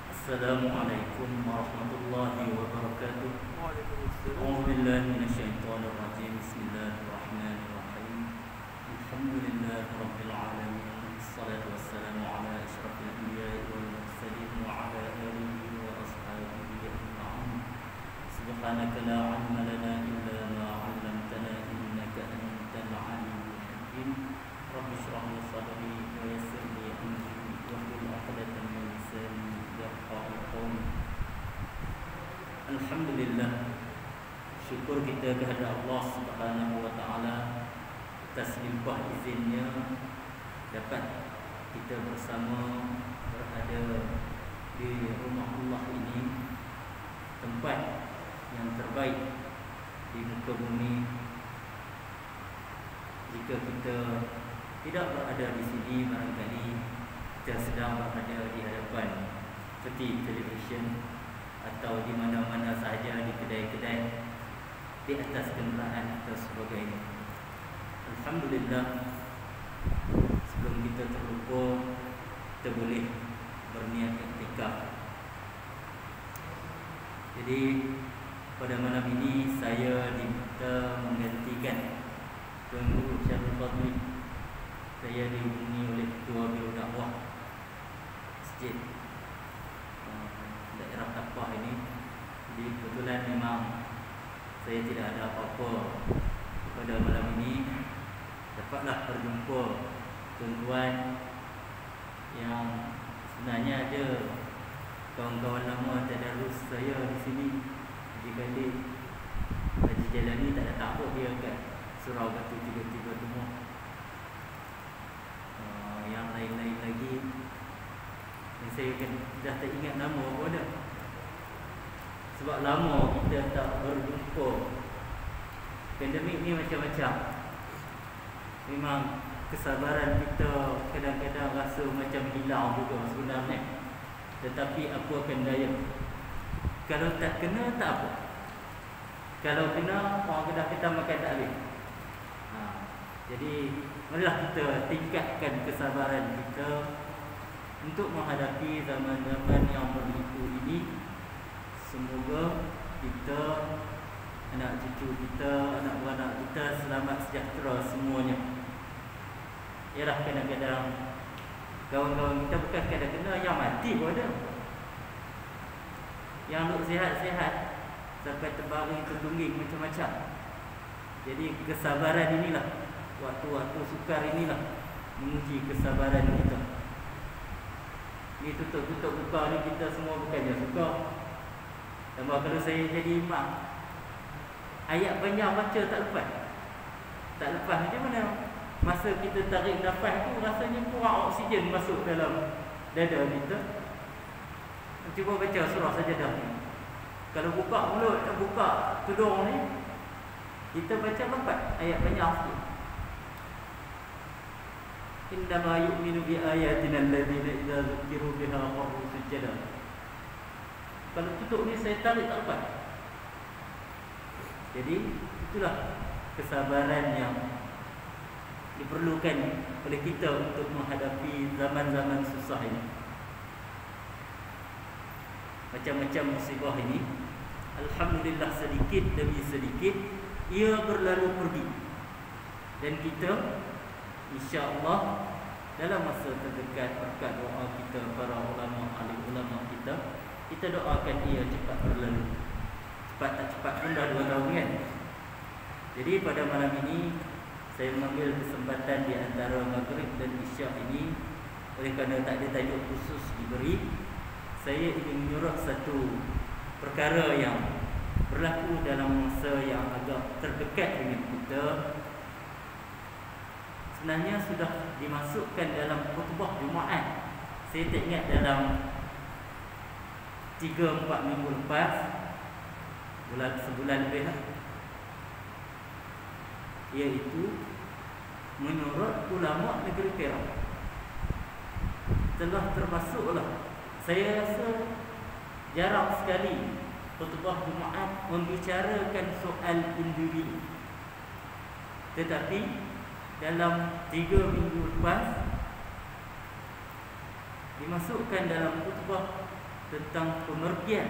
Assalamualaikum warahmatullahi wabarakatuh. A'udzu billahi minasyaitonir rajim. Bismillahirrahmanirrahim. Alhamdulillahi rabbil alamin. Wassalatu wassalamu ala asyrafil anbiya'i wal mursalin wa ala alihi wa ashabihi ajma'in. Subhanaka la 'ilma lana illa ma 'allamtana innaka antal 'alimul hakim. Rabbi shrah li sadri wa yassir li amri wahlul 'uqdatam min lisani. Alhamdulillah, syukur kita kehadrat Allah Subhanahu wa taala atas limpah izinnya dapat kita bersama berada di rumah Allah ini, tempat yang terbaik di muka bumi. Jika kita tidak berada di sini, barangkali kita sedang berada di hadapan seperti televisyen atau di mana-mana sahaja, di kedai-kedai, di atas kenderaan atau sebagainya. Alhamdulillah, sebelum kita terlupa, kita boleh berniat iktikaf. Jadi pada malam ini saya diminta menggantikan Tuan Guru Syarul Fadli. Saya dihubungi oleh Ketua Biro Dakwah Masjid daerah Tapah ini. Jadi kebetulan memang saya tidak ada apa-apa pada malam ini, dapatlah berjumpa tuan-tuan yang sebenarnya ada kawan-kawan lama tadarus saya di sini. Jadi kali Haji Jalani tak ada takut dia kat Surau Batu 33 Timur. Yang lain-lain lagi saya dah tak ingat nama apa dah. Sebab lama kita tak berjumpa. Pandemik ni macam-macam. Memang kesabaran kita kadang-kadang rasa macam hilang juga sebenarnya. Tetapi apa akan daya. Kalau tak kena tak apa. Kalau kena, orang Kedah kita makan tak habis. Jadi marilah kita tingkatkan kesabaran kita untuk menghadapi zaman-zaman yang berliku ini. Semoga kita, anak cucu kita, anak beranak kita selamat sejahtera semuanya. Yalah, kadang-kadang kawan-kawan kita bukan kadang-kadang yang mati pun ada. Yang duk sihat-sihat sampai terbaring, tertungging macam-macam. Jadi kesabaran inilah, waktu-waktu sukar inilah menguji kesabaran kita. Ni tutup-tutup buka ni kita semua bukannya suka. Tambah kalau saya jadi imam, ayat panjang baca tak lepas. Tak lepas macam mana? Masa kita tarik nafas tu rasanya kurang oksigen masuk dalam dada kita. Cuba baca surah Sajadah ni. Kalau buka mulut, buka tudung ni, kita baca lepas ayat panjang sikit. Innama yu'minu bi ayatina alladhina idza dzukiru biha kharru sujada. Kalau tutup ni saya tarik tak lepas. Jadi itulah kesabaran yang diperlukan oleh kita untuk menghadapi zaman-zaman susah ini. Macam-macam musibah ini, alhamdulillah sedikit demi sedikit ia berlalu pergi. Dan kita insya-Allah dalam masa terdekat berkat doa kita, para ulama, alim ulama kita doakan ia cepat berlalu. Cepat tak cepat pun dah 2 tahun kan. Jadi pada malam ini saya mengambil kesempatan di antara Maghrib dan Isyak ini, oleh kerana tak ada tajuk khusus diberi, saya ingin menyuruh satu perkara yang berlaku dalam masa yang agak terdekat dengan kita. Sebenarnya sudah dimasukkan dalam khutbah Jumaat. Saya tak ingat dalam 3-4 minggu lepas, sebulan lebih, iaitu menurut ulama negeri Perak telah termasuklah. Saya rasa jarang sekali khutbah Jumaat membicarakan soal individu, tetapi dalam 3 minggu lepas dimasukkan dalam khutbah tentang pemergian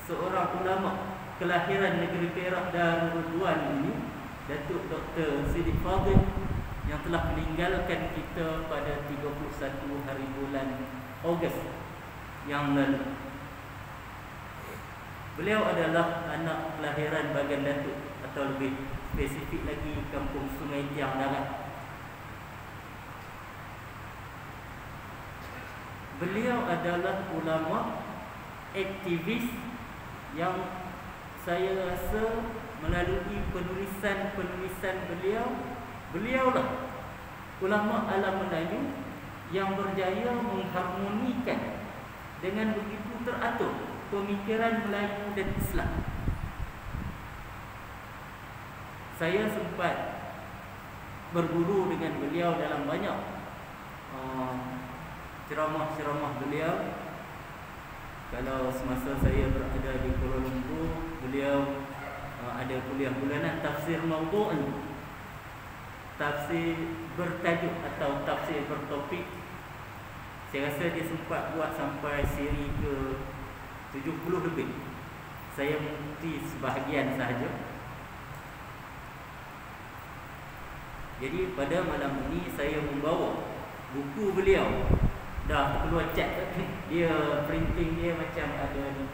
seorang ulama kelahiran negeri Perak Darul Ridwan ini, Datuk Dr. Siddiq Fadil, yang telah meninggalkan kita pada 31 hari bulan Ogos yang lalu. Beliau adalah anak kelahiran Bagan Datuk, atau lebih spesifik lagi Kampung Sungai Tiang Darat. Beliau adalah ulama aktivis yang saya rasa melalui penulisan beliaulah ulama alam Melayu yang berjaya mengharmonikan dengan begitu teratur pemikiran Melayu dan Islam. Saya sempat berguru dengan beliau dalam banyak ceramah-ceramah beliau. Kalau semasa saya berada di Kuala Lumpur, beliau ada kuliah bulanan tafsir maudhu', tafsir bertajuk atau tafsir bertopik. Saya rasa dia sempat buat sampai siri ke 70 lebih. Saya mengikuti sebahagian sahaja. Jadi pada malam ini saya membawa buku beliau. Dah keluar cat, dia printing dia macam ada ni.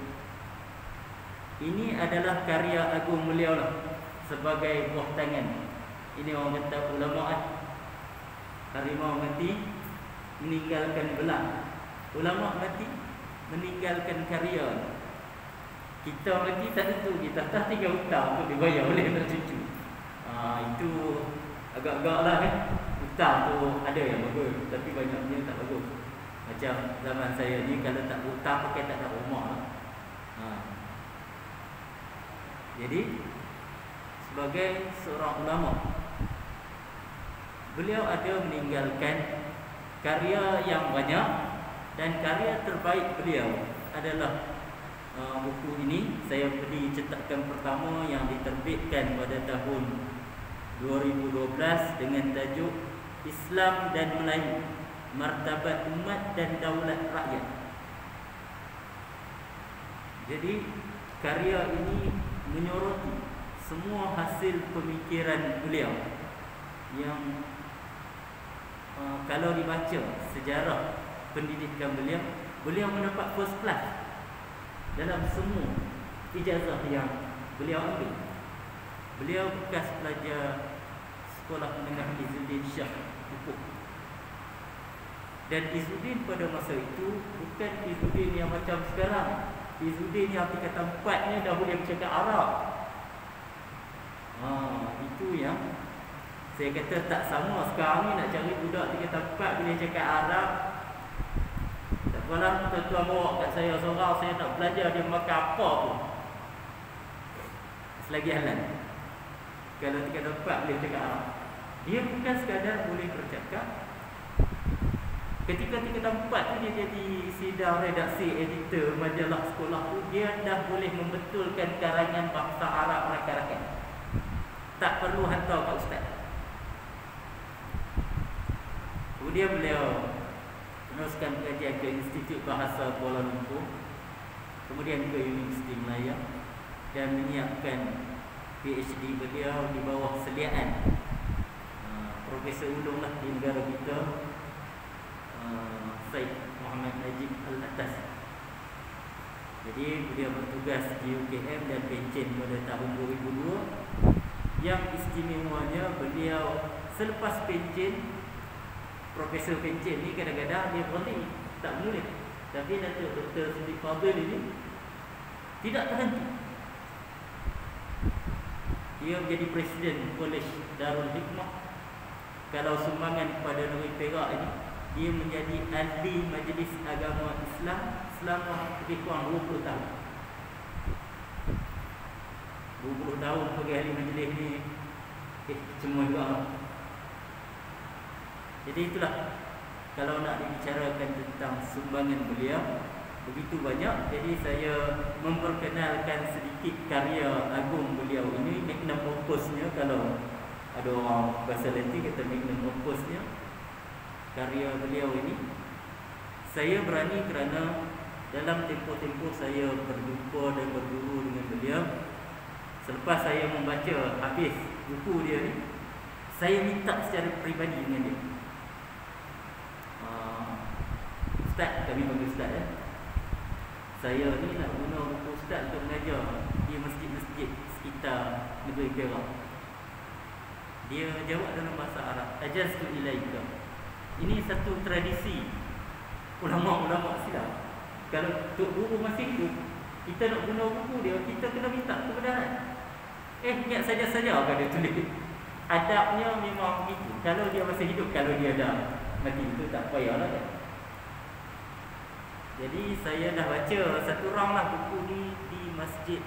Ini adalah karya agung beliau lah, sebagai buah tangan. Ini orang kata ulama harimau mati meninggalkan belang, ulama mati meninggalkan karya. Kita mati tak tentu, kita tak tinggal hutang untuk dibayar oleh anak cucu. Itu agak-agak lah kan. Hutang tu ada yang bagus, tapi banyaknya tak bagus. Macam zaman saya ni, kalau tak hutang pakai tak ada rumah lah. Jadi sebagai seorang ulama, beliau ada meninggalkan karya yang banyak, dan karya terbaik beliau adalah buku ini. Saya beli cetakan pertama yang diterbitkan pada tahun 2012 dengan tajuk Islam dan Melayu, Martabat Umat dan Daulat Rakyat. Jadi karya ini menyoroti semua hasil pemikiran beliau yang kalau dibaca sejarah pendidikan beliau, beliau mendapat first class dalam semua ijazah yang beliau ambil. Beliau bekas pelajar Sekolah Menengah Izzuddin Shah Hukum. Dan Izzuddin pada masa itu bukan Izzuddin yang macam sekarang. Izzuddin yang tingkatan 4-nya dah boleh bercakap Arab. Itu yang saya kata tak sama. Sekarang ni nak cari budak tingkatan 4 boleh cakap Arab. Tak apalah, tuan-tuan bawa kat saya seorang, saya nak belajar dia makan apa pun, selagi halal. Kalau tingkatan 4 boleh cakap Arab, dia bukan sekadar boleh bercakap. Ketika tingkatan 4 tu dia jadi sidang redaksi editor majalah sekolah tu, dia dah boleh membetulkan karangan bahasa Arab rakan-rakan. Tak perlu hantar kat ustaz. Kemudian beliau meneruskan kajian ke Institut Bahasa Kuala Lumpur, kemudian ke Universiti Melaya, dan menyiapkan PhD beliau di bawah seliaan Profesor Ulung lah di negara kita, Syed Muhammad Najib Al-Atas. Jadi beliau bertugas di UKM dan pencen pada tahun 2002. Yang istimewanya, beliau selepas pencen, Profesor pencen ni kadang-kadang dia berhenti, tak menulis. Tapi Datuk Dr. Siddiq Fadil ini tidak terhenti. Dia menjadi Presiden Kolej Darul Hikmah. Kalau sumbangan kepada negeri Perak ini, dia menjadi ahli Majlis Agama Islam selama lebih kurang 20 tahun. 20 tahun sebagai ahli majlis ni, semua juga. Jadi itulah, kalau nak dibicarakan tentang sumbangan beliau, begitu banyak. Jadi saya memperkenalkan sedikit karya agung beliau ini, magnum opusnya. Kalau ada orang bahasa Latin kata magnum opusnya, karya beliau ini Saya berani kerana dalam tempoh-tempoh saya berjumpa dan berguru dengan beliau, selepas saya membaca habis buku dia ni, saya minta secara peribadi dengan dia. Ustaz, kami panggil Ustaz ya. Saya ni nak guna buku Ustaz untuk mengajar di masjid-masjid sekitar negeri Perak. Dia jawab dalam bahasa Arab, ajaztu ilaika. Ini satu tradisi ulama-ulama silap. Kalau Tok Guru masih hidup, kita nak guna buku dia, kita kena minta kebenaran. Ingat saja-saja kan dia tulis. Adabnya memang begitu. Kalau dia masih hidup, kalau dia dah mati, itu tak payahlah kan. Jadi saya dah baca satu orang lah buku ni di Masjid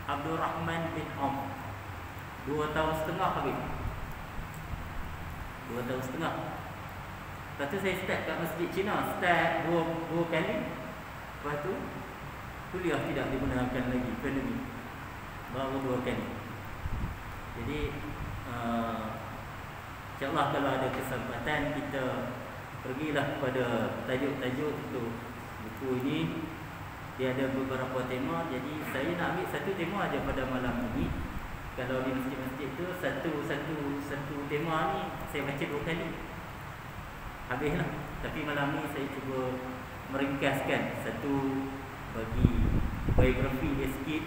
Abdul Rahman bin Auf. 2 tahun setengah habis. 2 tahun setengah. Lepas tu saya start kat Masjid Cina. Start dua kali. Lepas tu kuliah tidak digunakan lagi, pandemik. Baru 2 kali. Jadi InsyaAllah kalau ada kesempatan, kita pergilah kepada tajuk-tajuk untuk buku ini. Dia ada beberapa tema. Jadi saya nak ambil satu tema aja pada malam ini. Kalau di masjid-masjid tu satu tema ni saya baca 2 kali, habislah. Tapi malam ni saya cuba meringkaskan satu, bagi biografi dia sikit.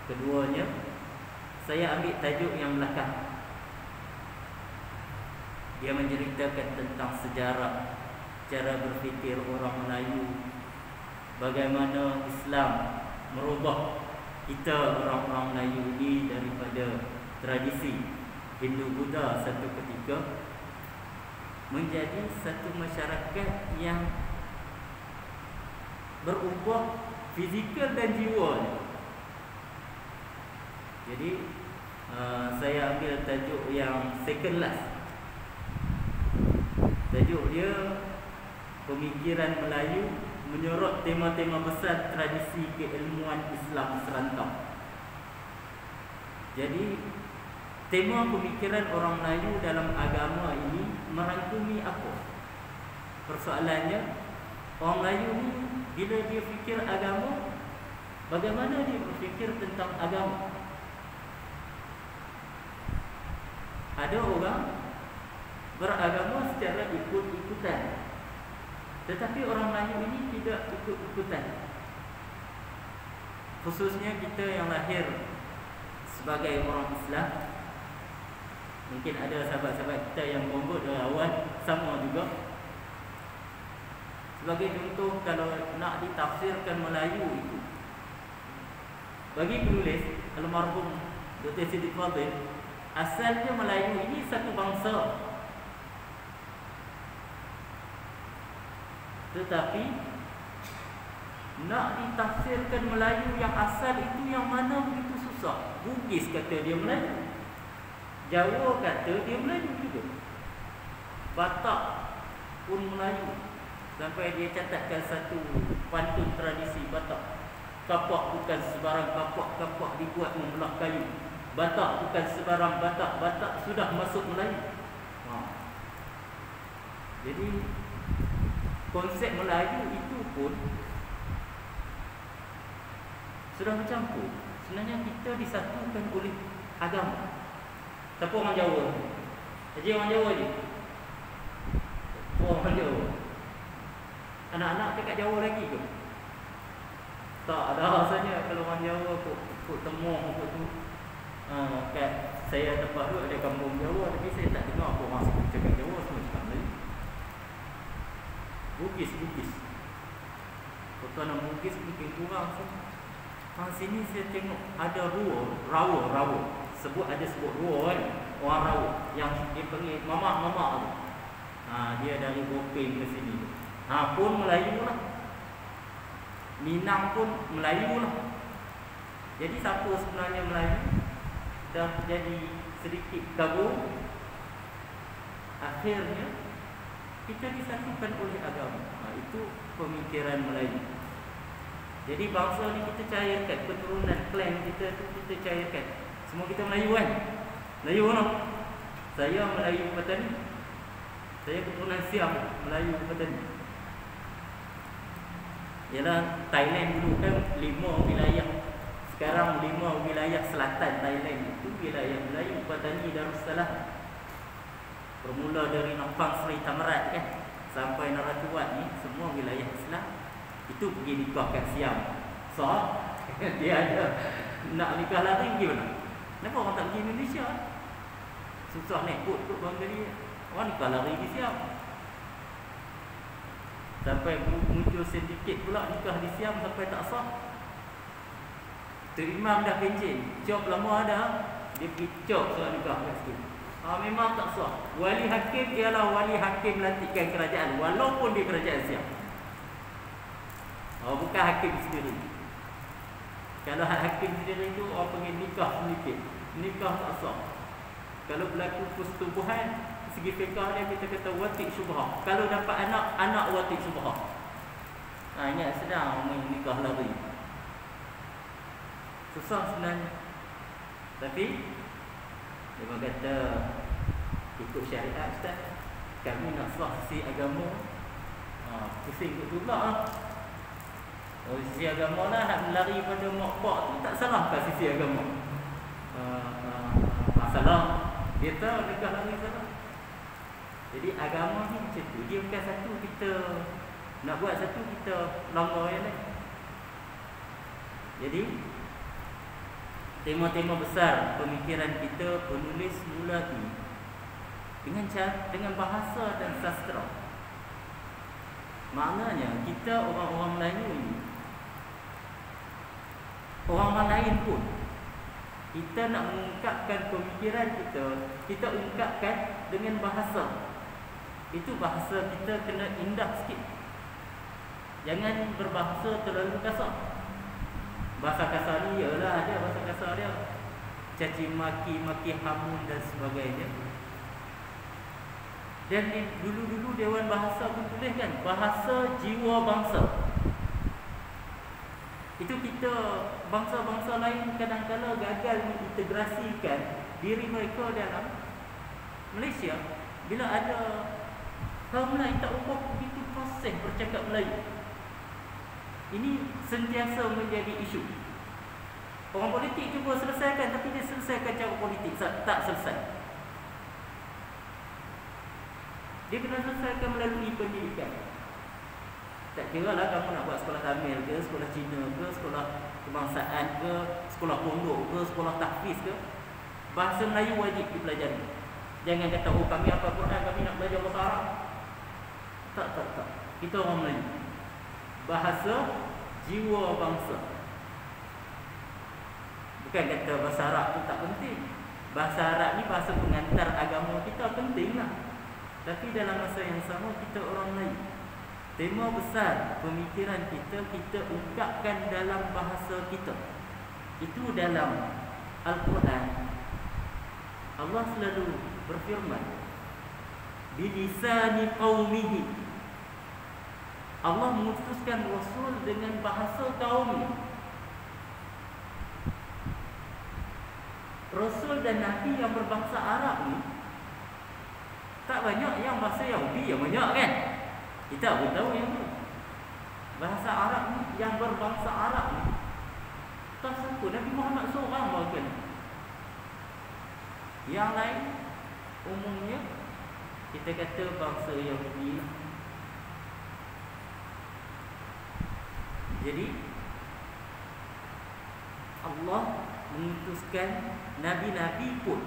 Keduanya, saya ambil tajuk yang belakang. Dia menceritakan tentang sejarah, cara berfikir orang Melayu, bagaimana Islam merubah kita orang-orang Melayu ini daripada tradisi Hindu-Buddha satu ketika menjadi satu masyarakat yang berubah fizikal dan jiwa. Jadi saya ambil tajuk yang second last. Tajuk dia Pemikiran Melayu Menyorot Tema-tema Besar Tradisi Keilmuan Islam Serantau. Jadi tema pemikiran orang Melayu dalam agama ini merangkumi apa? Persoalannya, orang Melayu ni bila dia fikir agama, bagaimana dia berfikir tentang agama? Ada orang beragama secara ikut-ikutan, tetapi orang Melayu ini tidak ikut-ikutan. Khususnya kita yang lahir sebagai orang Islam. Mungkin ada sahabat-sahabat kita yang monggol dari awal sama juga. Sebagai contoh, kalau nak ditafsirkan Melayu itu, bagi penulis almarhum Dr. Siddiq Fadil, asalnya Melayu ini satu bangsa. Tetapi nak ditafsirkan Melayu yang asal itu yang mana begitu susah. Bugis kata dia Melayu, Jawa kata dia Melayu juga, Batak pun Melayu. Sampai dia catatkan satu pantun tradisi Batak. Kapak bukan sebarang kapak, kapak dibuat membelah kayu. Batak bukan sebarang Batak, Batak sudah masuk Melayu. Jadi konsep Melayu itu pun sudah bercampur. Sebenarnya kita disatukan oleh agama. Siapa orang Jawa? Haji orang Jawa je? Orang Jawa. Anak-anak cakap Jawa lagi ke? Tak ada rasanya. Kalau orang Jawa kok temu tu. Kat saya tempat tu ada kampung Jawa, tapi saya tak dengar apa orang sebut cakap Jawa, semua cakap Melayu. Bugis. Kota nama Bugis mungkin kurang sih. Sini saya tengok ada rawa. Sebut rawa kan. Orang rawa yang dia panggil mamak tu. Dia dari Bopeng ke sini. Pun Melayu lah. Minang pun Melayu lah. Jadi siapa sebenarnya Melayu dah jadi sedikit kabur. Akhirnya kita disatukan oleh agama. Itu pemikiran Melayu. Jadi bangsa ni kita cairkan, keturunan klan kita tu kita cairkan. Semua kita Melayu kan? Melayu kan? Saya Melayu Patani. Saya keturunan Siam, Melayu Patani. Ialah Thailand dulu kan 5 wilayah. Sekarang 5 wilayah selatan Thailand itu wilayah Melayu Padani Darussalam. Bermula dari Nampang Seri Tamarat kan sampai Naratuat ni semua wilayah Islam. Itu pergi nikah kat Siam. So dia ada nak nikah lari pergi mana? Kenapa orang tak pergi Indonesia? Susah naik kot bangga dia. Orang nikah lari di Siam. Sampai muncul sindiket pula nikah di Siam sampai tak sah. Tu imam dah pencen, cop lama ada, dia pergi cop soal nikah kat situ. Memang tak sah. Wali hakim ialah wali hakim lantikan kerajaan walaupun di kerajaan Siam. Bukan hakim sendiri. Kalau hakim sendiri tu orang panggil nikah sedikit. Nikah tak sah. Kalau berlaku persetubuhan segi fiqah dia kita kata wati syubhah. Kalau dapat anak wati syubhah. Ingat sedang main nikah lari. Susah sebenarnya. Tapi dia kata ikut syariat Ustaz. Kami nak sah sisi agama. Pusing ikut tu pula. Sisi agama lah nak lari pada mak pak tu tak salah ke sisi agama? Salah. Dia tahu nikah lari salah. Jadi agama ni macam tu. Dia bukan satu kita nak buat satu kita langgar yang lain. Jadi tema-tema besar pemikiran kita penulis mula ni dengan bahasa dan sastra. Maknanya kita orang-orang Melayu ni, orang lain pun kita nak mengungkapkan pemikiran kita ungkapkan dengan bahasa. Itu bahasa kita kena indah sikit. Jangan berbahasa terlalu kasar. Bahasa kasar ni ialah ada bahasa kasar dia. Caci maki, maki hamun dan sebagainya. Dan dulu-dulu Dewan Bahasa pun tulis kan, bahasa jiwa bangsa. Itu kita bangsa-bangsa lain kadang-kadang gagal mengintegrasikan diri mereka dalam Malaysia. Bila ada kaum lain tak ubah begitu proses bercakap Melayu. Ini sentiasa menjadi isu. Orang politik cuba selesaikan, tapi dia selesaikan cara politik tak selesai. Dia kena selesaikan melalui pendidikan. Tak kira lah kamu nak buat sekolah Tamil ke, sekolah Cina ke, sekolah kebangsaan ke, sekolah pondok ke, sekolah tahfiz ke, bahasa Melayu wajib dipelajari. Jangan kata kami hafal Quran, kami nak belajar bahasa Arab. Tak. Kita orang Melayu. Bahasa jiwa bangsa. Bukan kata bahasa Arab tu tak penting. Bahasa Arab ni bahasa pengantar agama kita, penting lah. Tapi dalam masa yang sama kita orang Melayu. Tema besar pemikiran kita ungkapkan dalam bahasa kita. Itu dalam Al-Quran. Allah selalu berfirman bilisani qaumihi. Allah mengutuskan Rasul dengan bahasa kaumnya. Rasul dan Nabi yang berbahasa Arab ni tak banyak yang bahasa Yahudi yang banyak kan. Kita pun tahu yang tu. Bahasa Arab ni yang berbahasa Arab ni tak siapa, Nabi Muhammad seorang bahkan. Yang lain umumnya kita kata bangsa Yahudi. Jadi Allah mengutuskan nabi-nabi pun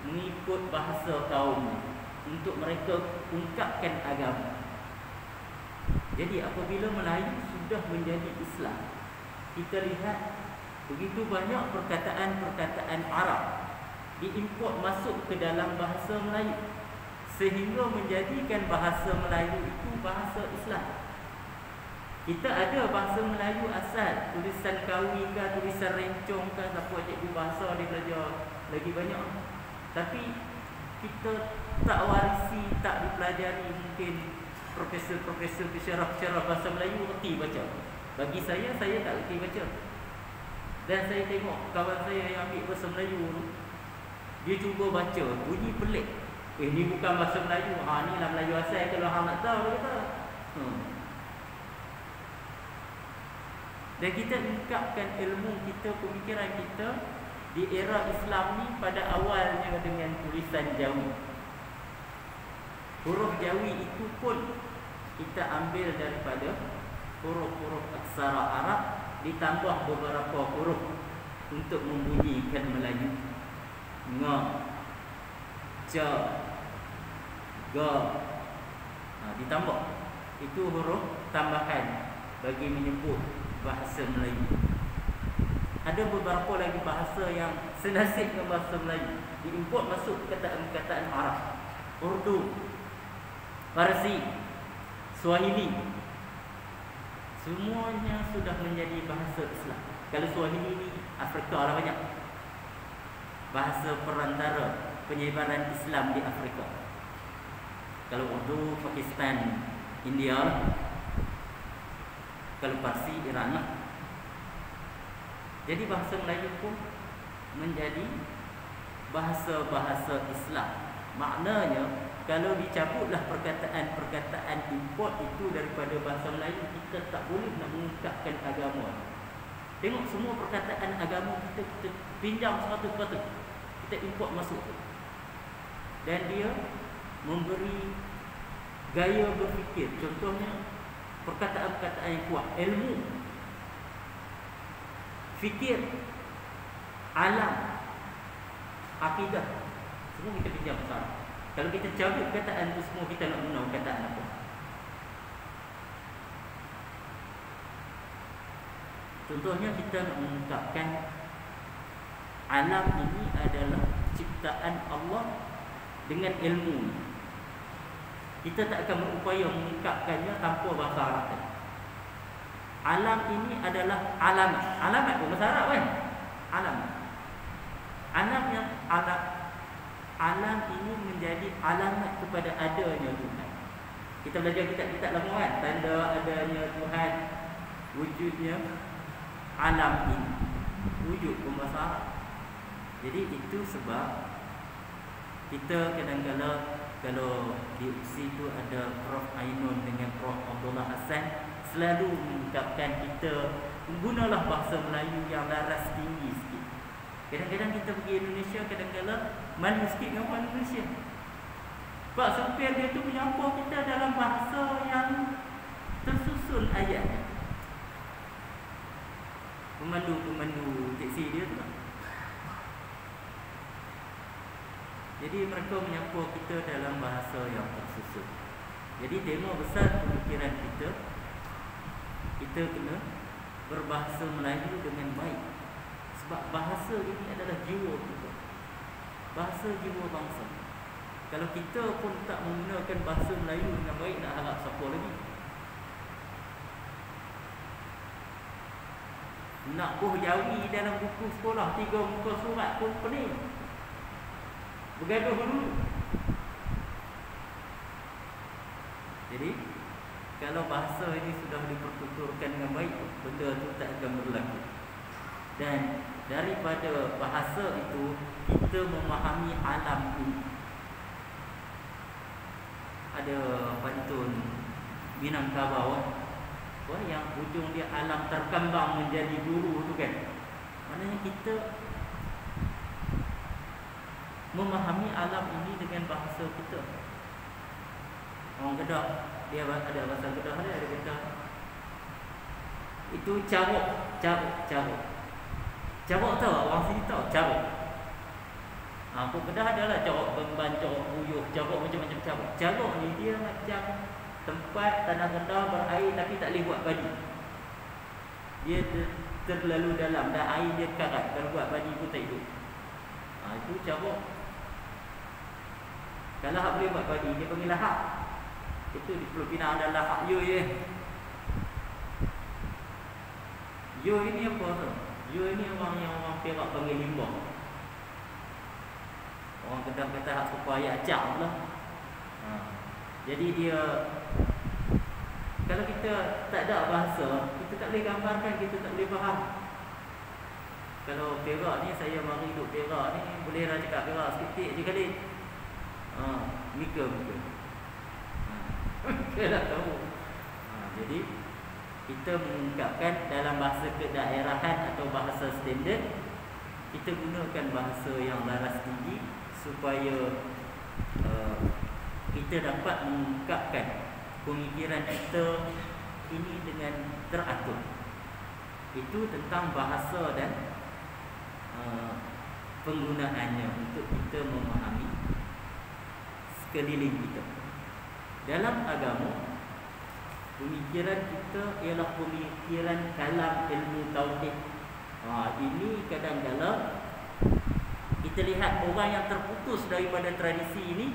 mengikut bahasa kaum untuk mereka ungkapkan agama. Jadi apabila Melayu sudah menjadi Islam, kita lihat begitu banyak perkataan-perkataan Arab diimport masuk ke dalam bahasa Melayu, sehingga menjadikan bahasa Melayu itu bahasa Islam. Kita ada bahasa Melayu asal, tulisan kawi ke, tulisan rencong ke, siapa cikgu bahasa dia belajar lagi banyak. Tapi kita tak warisi, tak dipelajari. Mungkin profesor-profesor pensyarah bahasa Melayu reti baca. Bagi saya tak reti baca. Dan saya tengok kawan saya yang ambil bahasa Melayu, dia cuba baca, bunyi pelik. Ni bukan bahasa Melayu. Ni lah Melayu asal, kalau hang nak tahu dia kata. Dan kita ungkapkan ilmu kita, pemikiran kita di era Islam ni pada awalnya dengan tulisan Jawi. Huruf Jawi itu pun kita ambil daripada huruf-huruf aksara Arab, ditambah beberapa huruf untuk membunyikan Melayu. Nga, ja, ga, ditambah. Itu huruf tambahan bagi menyebut bahasa Melayu. Ada beberapa lagi bahasa yang senasib dengan bahasa Melayu, diimport masuk perkataan-perkataan Arab. Urdu, Parsi, Swahili, semuanya sudah menjadi bahasa Islam. Kalau Swahili ni Afrika lah banyak. Bahasa perantara penyebaran Islam di Afrika. Kalau Urdu, Pakistan, India lah. Kalau Parsi, Iran lah. Jadi bahasa Melayu pun menjadi bahasa-bahasa Islam. Maknanya kalau dicabutlah perkataan-perkataan import itu daripada bahasa Melayu, kita tak boleh nak mengungkapkan agama. Tengok semua perkataan agama kita pinjam 100%, kita import masuk. Dan dia memberi gaya berfikir. Contohnya perkataan-perkataan yang kuat, ilmu, fikir, alam, akidah, semua kita pinjam besar. Kalau kita cabut perkataan itu semua, kita nak guna perkataan apa? Contohnya kita nak mengungkapkan alam ini adalah ciptaan Allah dengan ilmu. Kita tak akan berupaya mengungkapkannya tanpa bahasa Arab. Alam ini adalah alamat. Alamat pun bahasa Arab kan? Alamat. Alam ini menjadi alamat kepada adanya Tuhan. Kita belajar kitab-kitab lama kan? Tanda adanya Tuhan, wujudnya alam ini. Wujud pun bahasa Arab. Jadi itu sebab kita kadang-kadang kalau di situ ada Prof Ainun dengan Prof Abdullah Hassan, selalu mengungkapkan kita gunalah bahasa Melayu yang laras tinggi sikit. Kadang-kadang kita pergi Indonesia, kadang-kadang malu sikit dengan orang Indonesia. Sebab supir dia tu menyapa kita dalam bahasa yang tersusun ayat. Pemandu teksi dia tu. Jadi mereka menyapa kita dalam bahasa yang tersusun. Jadi tema besar pemikiran kita, kita kena berbahasa Melayu dengan baik. Sebab bahasa ini adalah jiwa kita, bahasa jiwa bangsa. Kalau kita pun tak menggunakan bahasa Melayu dengan baik, nak harap siapa lagi? Nak buh Jawi dalam buku sekolah 3 muka surat pun pening. Bergaduh dulu. Jadi kalau bahasa ini sudah dipertuturkan dengan baik, benda itu tak akan berlaku. Dan daripada bahasa itu, kita memahami alam ini. Ada pantun Minangkabau yang ujung dia alam terkembang menjadi guru tu kan. Maknanya kita memahami alam ini dengan bahasa kita. Orang Kedah, dia ada bahasa Kedah, ada Kedah. Itu caruk. Caruk tahu, orang sini tahu caruk. Aku Kedah adalah caruk Bemban, caruk Buyuh, caruk macam-macam caruk. Caruk ni dia macam tempat tanah rendah berair tapi tak boleh buat padi. Dia terlalu dalam, dah air dia karat, kalau buat padi pun tak hidup. Itu caruk. Kalau hak boleh buat padi, dia panggil lahak. Itu di Pulau Pinang ada lahak yo ye. Yo ini apa tu? Yo ini orang Perak panggil limbah. Orang Kedah kata hak supaya acak lah. Jadi dia, kalau kita tak ada bahasa, kita tak boleh gambarkan, kita tak boleh faham. Kalau Perak ni, saya mari duduk Perak ni, boleh lah cakap Perak sikit je kali. Mika. Kita dah tahu. Jadi kita mengungkapkan dalam bahasa kedaerahan atau bahasa standard, kita gunakan bahasa yang laras tinggi supaya kita dapat mengungkapkan pemikiran kita ini dengan teratur. Itu tentang bahasa dan penggunaannya untuk kita memahami sekeliling kita. Dalam agama, pemikiran kita ialah pemikiran kalam ilmu tauhid. Ini kadang-kadang kita lihat orang yang terputus daripada tradisi ini,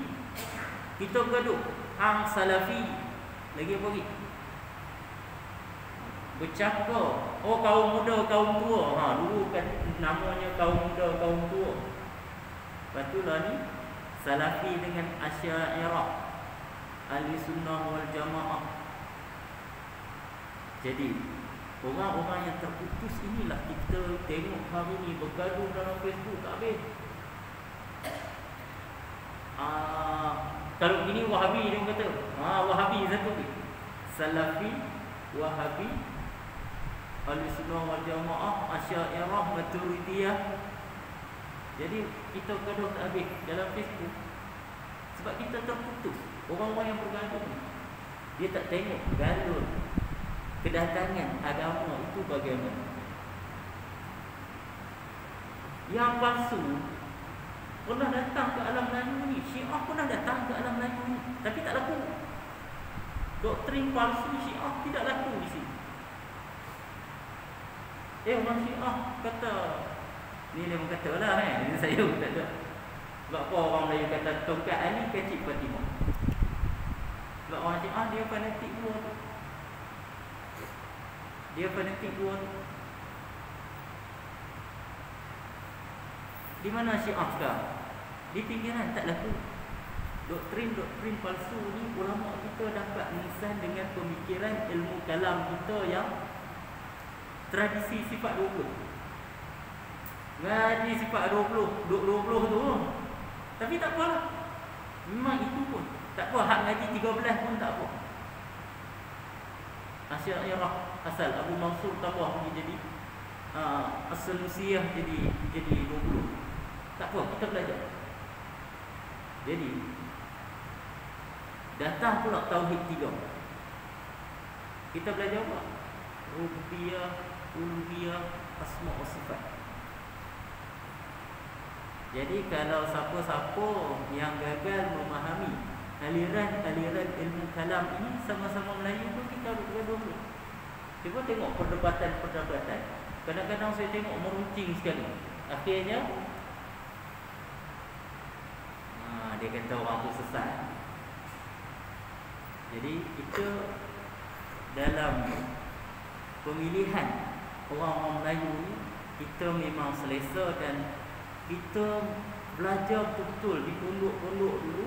kita gaduh hang salafi lagi apa lagi? Bercakap, oh kaum muda, kaum tua. Dulu kan namanya kaum muda, kaum tua. Lepas tu lah ni salafi dengan Asy'ariyah, Ahli Sunnah wal Jamaah. Jadi orang-orang yang terputus inilah kita tengok hari ni bergaduh dalam Facebook tak habis. Kalau gini Wahabi dia kata, Wahabi satu ni, Salafi, Wahabi, Ahli Sunnah wal Jamaah, Asy'ariyah, Maturidiyah. Jadi kita gaduh tak habis dalam Facebook sebab kita terputus. Orang-orang yang bergaduh ni, dia tak tengok galur kedatangan agama itu bagaimana. Yang palsu pernah datang ke alam Melayu ni, Syiah pernah datang ke alam Melayu ni, tapi tak laku. Doktrin palsu Syiah tidak laku di sini. Orang Syiah kata, ni dia kata lah ini saya tak ada. Sebab apa orang Melayu kata tongkat Ali kecil Fatimah? Sebab orang Syiah dia fanatik dua tu. Dia fanatik dua tu. Di mana Syiah sekarang? Di pinggiran, tak laku. Doktrin-doktrin palsu ni ulama kita dapat mengisan dengan pemikiran ilmu kalam kita yang tradisi sifat 20. Ngaji sifat 20 tu. Tapi tak apalah. Memang itu pun tak apa, hak ngaji 13 pun tak apa. Asy'ariyah asal Abu Mansur tambah pergi jadi As-Sulusiyah jadi 20. Tak apa, kita belajar. Jadi datang pula tauhid 3. Kita belajar apa? Rububiyah, uluhiyah, asma wa sifat. Jadi kalau siapa-siapa yang gagal memahami aliran-aliran ilmu kalam ini, sama-sama Melayu pun kita bergaduh dulu. Cuba tengok perdebatan. Kadang-kadang saya tengok meruncing sekali. Akhirnya dia kata orang tu sesat. Jadi kita dalam pemilihan orang-orang Melayu ni, kita memang selesa dan kita belajar betul di pondok-pondok dulu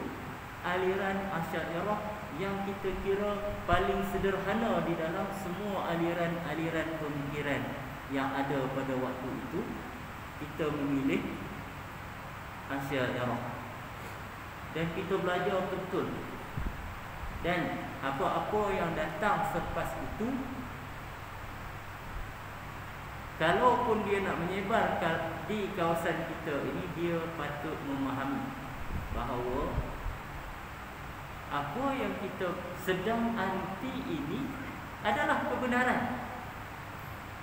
aliran Asy'ariyah yang kita kira paling sederhana di dalam semua aliran-aliran pemikiran yang ada pada waktu itu. Kita memilih Asy'ariyah dan kita belajar betul. Dan apa-apa yang datang selepas itu, kalaupun dia nak menyebarkan di kawasan kita ini, dia patut memahami bahawa apa yang kita sedang anti ini adalah kebenaran.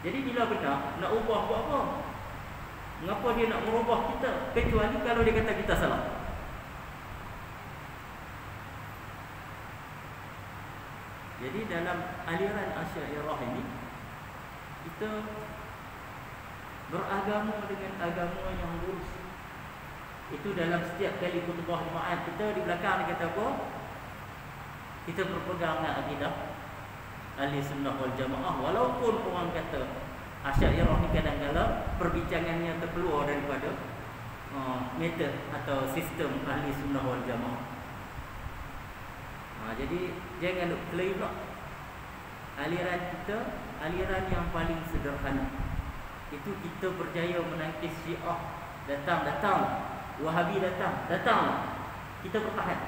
Jadi bila benar, nak ubah buat apa? Mengapa dia nak merubah kita? Kecuali kalau dia kata kita salah. Jadi dalam aliran Asy'ariyah ini, kita beragama dengan agama yang lurus. Itu dalam setiap kali khutbah Jumaat kita di belakang dia kata apa? Kita berpegang dengan akidah Ahli Sunnah wal Jamaah. Walaupun orang kata Asy'ariyah ni kadang-kadang perbincangannya terkeluar daripada metode atau sistem Ahli Sunnah wal Jamaah. Jadi jangan claim pula. Aliran kita, aliran yang paling sederhana. Itu kita berjaya menangkis Syiah. Datang. Wahabi datang. Kita bertahan.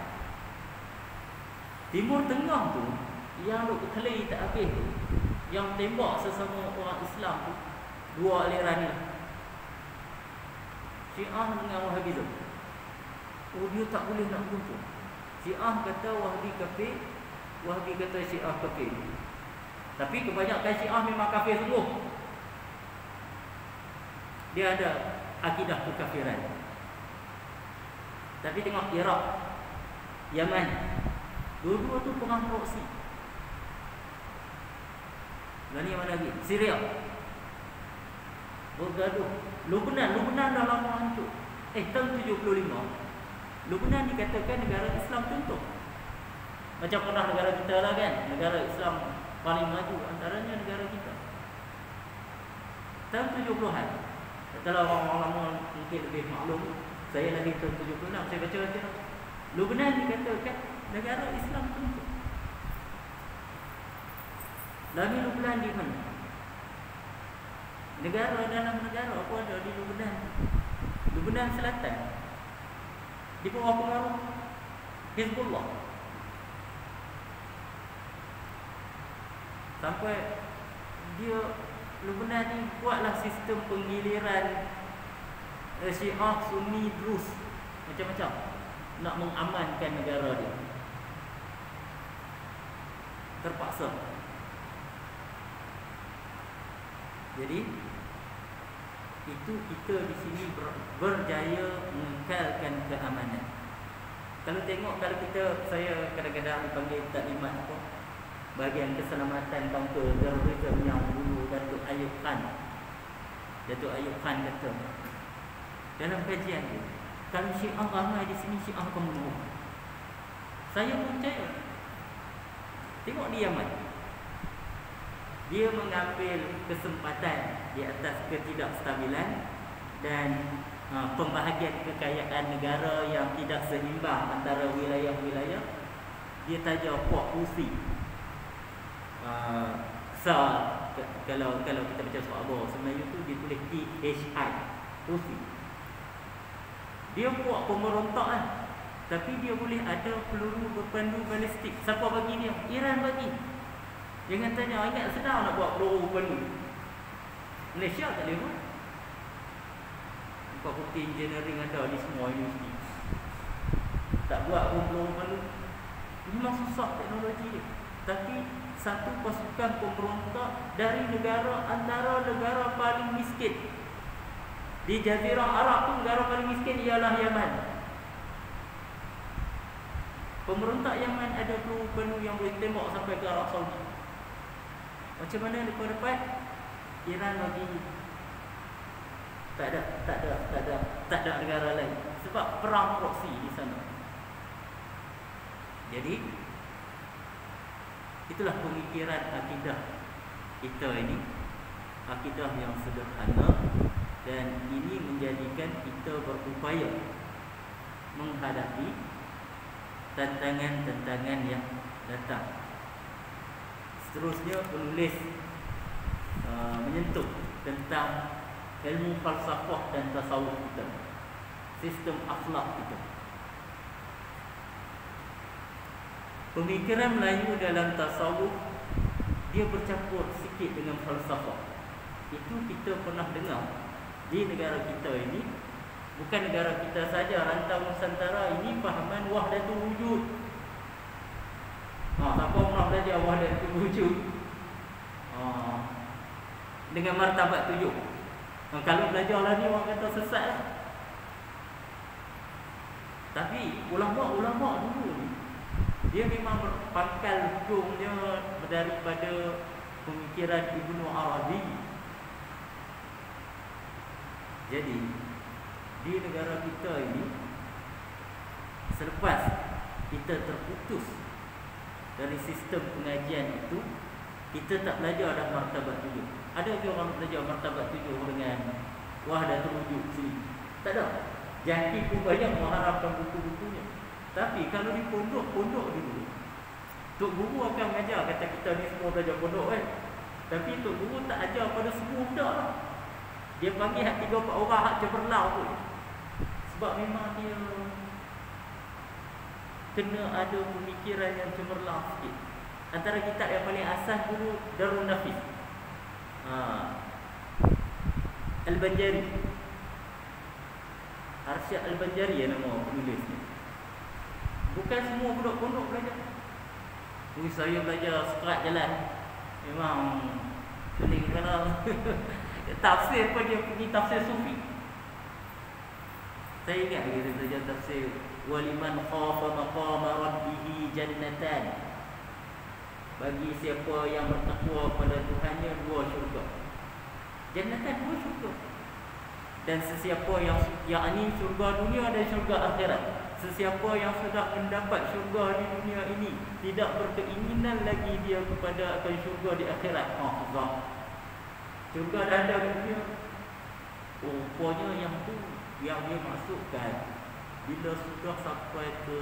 Timur Tengah tu yang duk claim tak habis tu, yang tembak sesama orang Islam tu dua aliran ni, Syiah dengan Wahabism. Oh, dia tak boleh nak berkumpul. Syiah kata Wahabi kafir, Wahabi kata Syiah kafir. Tapi kebanyakan Syiah memang kafir sungguh. Dia ada akidah kekafiran. Tapi tengok Iraq, Yaman, dua-dua tu perang proksi. Dan ni mana lagi? Syria bergaduh. Lubnan dah lama hancur. Tahun 75 Lubnan dikatakan negara Islam contoh. Macam pernah negara kita lah kan, negara Islam paling maju antaranya negara kita. Tahun 70-an. Kalau orang lama mungkin lebih maklum, saya lahir tahun 76, saya baca-baca. Lubnan dikatakan negara Islam contoh. Lalu Lubnan di mana? Negara dalam negara apa ada di Lubnan? Lubnan Selatan. Di bawah pengaruh Hizbullah. Sampai dia Lubnan ni buatlah sistem penggiliran Syiah, Sunni, Drus, macam-macam nak mengamankan negara dia. Terpaksa. Jadi itu kita di sini berjaya mengekalkan keamanan. Kalau tengok, kalau saya kadang-kadang dipanggil taklimat apa, bahagian keselamatan counter terorisme yang dulu Datuk Ayub Khan kata dalam kajian dia, kalau Syiah ramai di sini, Syiah akan menurun. Saya percaya. Tengok di Yaman, dia mengambil kesempatan di atas ketidakstabilan dan pembahagian kekayaan negara yang tidak seimbang antara wilayah-wilayah. Dia taja Port Pusi. Kalau kita baca surah Abah sebenarnya tu dia tulis THI, Pusi. Dia buat pemberontakan, tapi dia boleh ada peluru berpandu balistik. Siapa bagi dia? Iran bagi. Jangan tanya, ingat sedang nak buat peluru berpandu. Malaysia tak boleh buat. Fakulti engineering ada di semua universiti. Tak buat pun peluru berpandu. Memang susah teknologi dia. Tapi satu pasukan pemberontak dari negara antara negara paling miskin di Jazirah Arab tu, negara paling miskin ialah Yaman. Pemberontak Yaman ada peluru berpandu yang boleh tembak sampai ke Arab Saudi. Macam mana mereka dapat? Iran bagi. Tak ada negara lain. Sebab perang proksi di sana. Jadi itulah pemikiran akidah kita ini, akidah yang sederhana, dan ini menjadikan kita berupaya menghadapi tantangan-tantangan yang datang. Seterusnya penulis menyentuh tentang ilmu falsafah dan tasawuf kita, sistem akhlak kita. Pemikiran Melayu dalam tasawuf dia bercampur sikit dengan falsafah. Itu kita pernah dengar di negara kita ini. Bukan negara kita saja, rantau Nusantara ini fahaman wahdatul wujud. Siapa pernah belajar wahdatul wujud? Dengan martabat 7. Kalau belajar lah ni orang kata sesat lah. Tapi ulama-ulama dulu ni, dia memang pangkal hujungnya daripada pemikiran Ibnu Arabi. Jadi di negara kita ini, selepas kita terputus dari sistem pengajian itu, kita tak belajar dah martabat 7. Ada ke orang belajar martabat 7 dengan wahdatul wujud sini? Tak ada. Jaki pun banyak mengharapkan buku-bukunya. Tapi kalau di pondok dulu, Tok Guru akan mengajar. Kata kita ni semua belajar pondok kan. Tapi Tok Guru tak ajar pada semua budak lah. Dia panggil 3-4 orang hak cemerlang tu. Sebab memang dia kena ada pemikiran yang cemerlang sikit. Antara kitab yang paling asas dulu Darun Nafis, Al-Banjari, Arsyad Al-Banjari ya nama penulisnya. Bukan semua budak pondok belajar. Saya belajar sekerat jalan. Memang pening kalau tafsir pun dia pergi tafsir sufi. Saya ingat lagi saya belajar tafsir waliman khafa maqama rabbih jannatan. Bagi siapa yang bertakwa pada Tuhannya 2 syurga. Jannatan 2 syurga. Dan sesiapa yang yakni syurga dunia dan syurga akhirat. Sesiapa yang sudah mendapat syurga di dunia ini, tidak berkeinginan lagi dia kepada akan syurga di akhirat. Syurga dah ada di dunia. Rupanya yang tu yang dia masukkan bila sudah sampai ke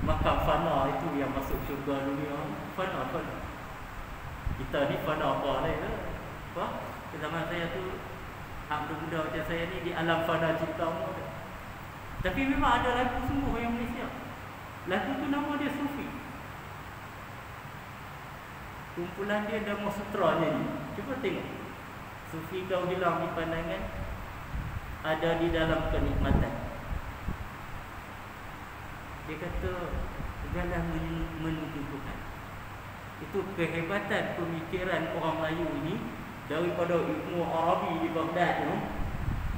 makam fana, itu yang masuk syurga dunia. Fana. Kita ni fana apa lain lah. Apa? Zaman saya tu, hak muda macam saya ni di alam fana cinta. Tapi memang ada lagu sungguh yang Malaysia. Lagu tu nama dia Sufi. Kumpulan dia Dhamma Sutra ni. Cuba tengok. Sufi kau hilang di pandangan, ada di dalam kenikmatan. Dia kata segala menuju Tuhan. Itu kehebatan pemikiran orang Melayu ini. Daripada ilmu Arabi di Baghdad tu,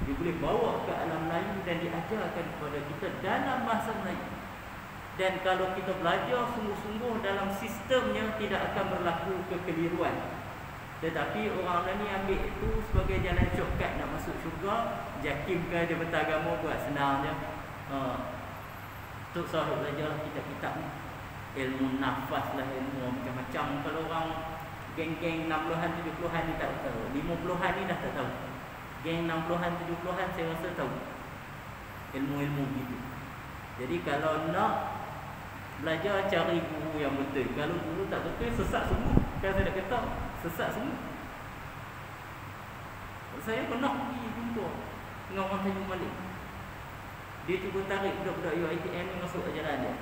dia boleh bawa ke alam Melayu dan diajarkan kepada kita dalam bahasa Melayu. Dan kalau kita belajar sungguh-sungguh dalam sistemnya, tidak akan berlaku kekeliruan. Tetapi orang ni ambil itu sebagai jalan shortcut nak masuk syurga. Jakim ke dia beragama buat senang je. Tok Sahib belajar kitab-kitab ni, ilmu nafas lah, ilmu macam-macam. Kalau orang geng-geng 60-an 70-an ni tak tahu, 50-an ni dah tak tahu. Geng 60-an 70-an saya rasa tahu ilmu-ilmu gitu. Jadi kalau nak belajar, cari guru yang betul. Kalau guru tak betul, sesat semua. Kan saya dah kata, sesat semua. Saya pernah pergi jumpa dengan orang Tanjung Malik. Dia cuba tarik budak-budak UiTM ni masuk ajaran dia.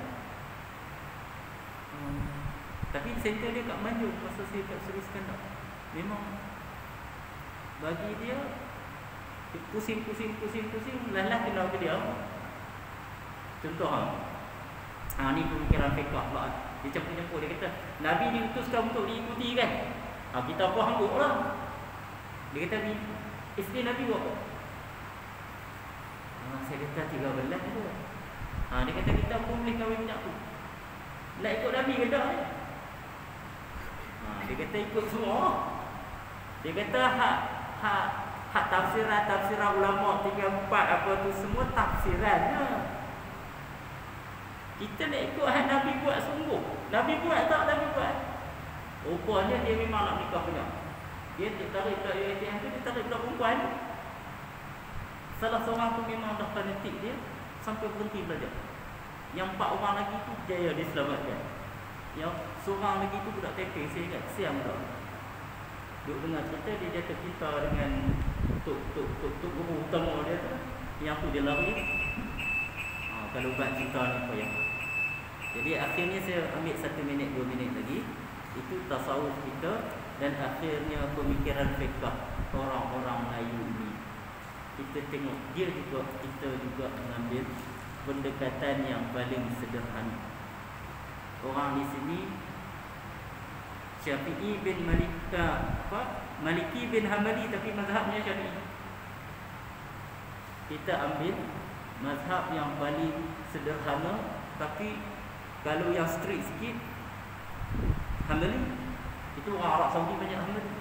Tapi center dia kat Manjung. Masa saya kat Seri Skandar, memang bagi dia pusing, lalah kena ke dia. Contoh ni pemikiran fiqh pula. Dia campur-campur. Dia kata Nabi diutuskan untuk diikuti kan. Kita apa hangguk lah. Dia kata isteri Nabi buat apa? Saya kata 13 tu. Dia kata kita pun boleh kahwin banyak tu. Nak ikut Nabi ke tak? Dia kata ikut semua. Dia kata hak tafsiran ulama 3-4 apa tu semua tafsirannya. Kita nak ikut hak Nabi buat sungguh. Nabi buat tak Nabi buat. Rupanya dia memang nak nikah banyak. Dia tarik budak UiTM tu, dia tarik budak perempuan. Salah seorang tu memang dah fanatik dia sampai berhenti belajar. Yang 4 orang lagi tu jaya diselamatkan. Yang seorang lagi tu budak TP, saya ingat siang dah. Duk dengar cerita, dia jatuh cinta dengan tok guru utama dia tu. Yang tu dia lari. Kalau buat cinta ni payah. Jadi akhirnya saya ambil 1 minit 2 minit lagi. Itu tasawuf kita dan akhirnya pemikiran fiqh orang-orang Melayu ini. Kita tengok kita juga mengambil pendekatan yang paling sederhana. Orang di sini Syafi'i bin Maliki bin Hambali, tapi mazhabnya Syafi'i. Kita ambil mazhab yang paling sederhana, tapi kalau yang strict sikit Hambali. Itu orang Arab Saudi banyak Hambali.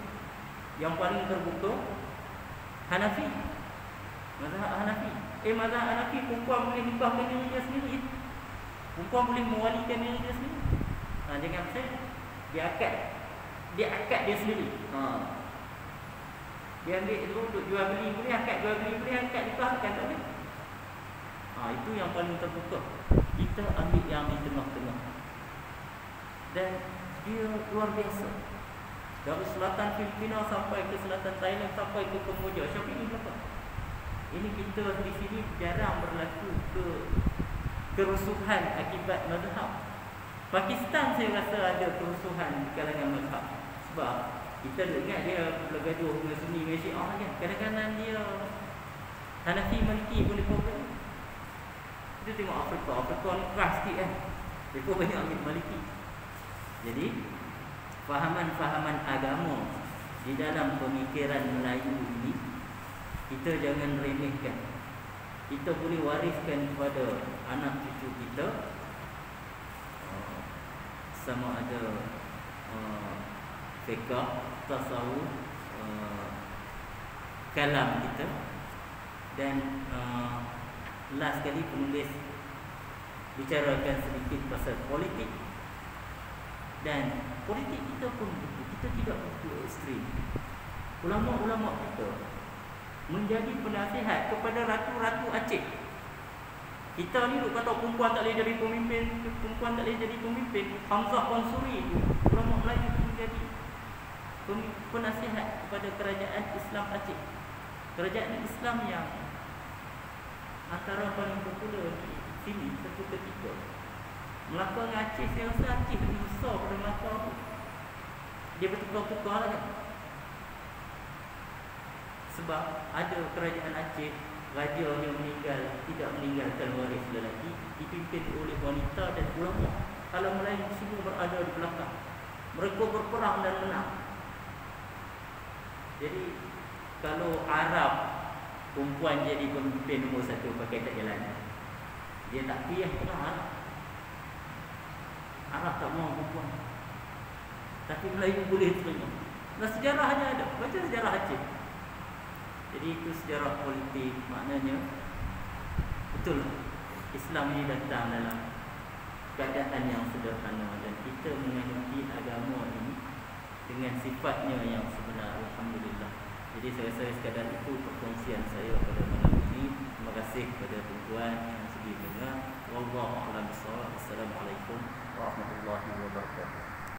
Yang paling terbuka Hanafi. Mazhab Hanafi. Mazhab Hanafi, perempuan boleh nikahkan diri dia sendiri. Perempuan boleh mewalikan diri dia sendiri. Jangan saya dia akad dia sendiri. Dia ambil dulu untuk jual beli boleh, akad jual beli boleh, akad nikahkan tak boleh. Itu yang paling terbuka. Kita ambil yang di tengah-tengah. Dan dia luar biasa. Dari selatan Filipina sampai ke selatan Thailand, sampai ke Kamboja. Syafi'i berapa? Ini kita di sini jarang berlaku kerusuhan akibat mazhab. Pakistan saya rasa ada kerusuhan di kalangan mazhab. Sebab kita ingat dia bergaduh dengan Sunni dengan Syiah kan. Kadang-kadang dia Hanafi Maliki boleh problem. Kita tengok Afrika ni keras sikit kan. Mereka banyak ambil Maliki. Jadi fahaman-fahaman agama di dalam pemikiran Melayu ini kita jangan remehkan. Kita boleh wariskan kepada anak cucu kita, sama ada fiqh, tasawuf, kalam kita. Dan last kali penulis bicarakan sedikit pasal politik. Dan politik kita pun kita tidak begitu ekstrim. Ulama-ulama kita menjadi penasihat kepada ratu-ratu Aceh. Kita ni duk kata perempuan tak boleh jadi pemimpin, perempuan tak boleh jadi pemimpin. Hamzah Mansuri tu, ulama Melayu tu menjadi penasihat kepada kerajaan Islam Aceh. Kerajaan Islam yang antara paling popular di sini satu ketika. Melaka dengan Aceh, saya rasa Aceh lebih besar pada Melaka tu. Dia bertukar-tukar lah kan. Sebab ada kerajaan Aceh, rajanya meninggal, tidak meninggalkan waris lelaki, dipimpin oleh wanita dan ulama. Kalau Melayu semua berada di belakang. Mereka berperang dan menang. Jadi kalau Arab perempuan jadi pemimpin nombor satu pakai tak jalan, dia tak piyah tengah Arab. Arab tak mahu perempuan, tapi Melayu boleh terima. Nah, sejarahnya ada. Baca sejarah Aceh. Jadi itu sejarah politik. Maknanya betul Islam ini datang dalam keadaan yang sederhana, dan kita menganuti agama ini dengan sifatnya yang sebenar. Alhamdulillah. Jadi saya rasa sekadar itu perkongsian saya pada malam ini. Terima kasih kepada tuan-tuan yang sudi dengar. Wallahu a'lam bishawab. Assalamualaikum warahmatullahi wabarakatuh.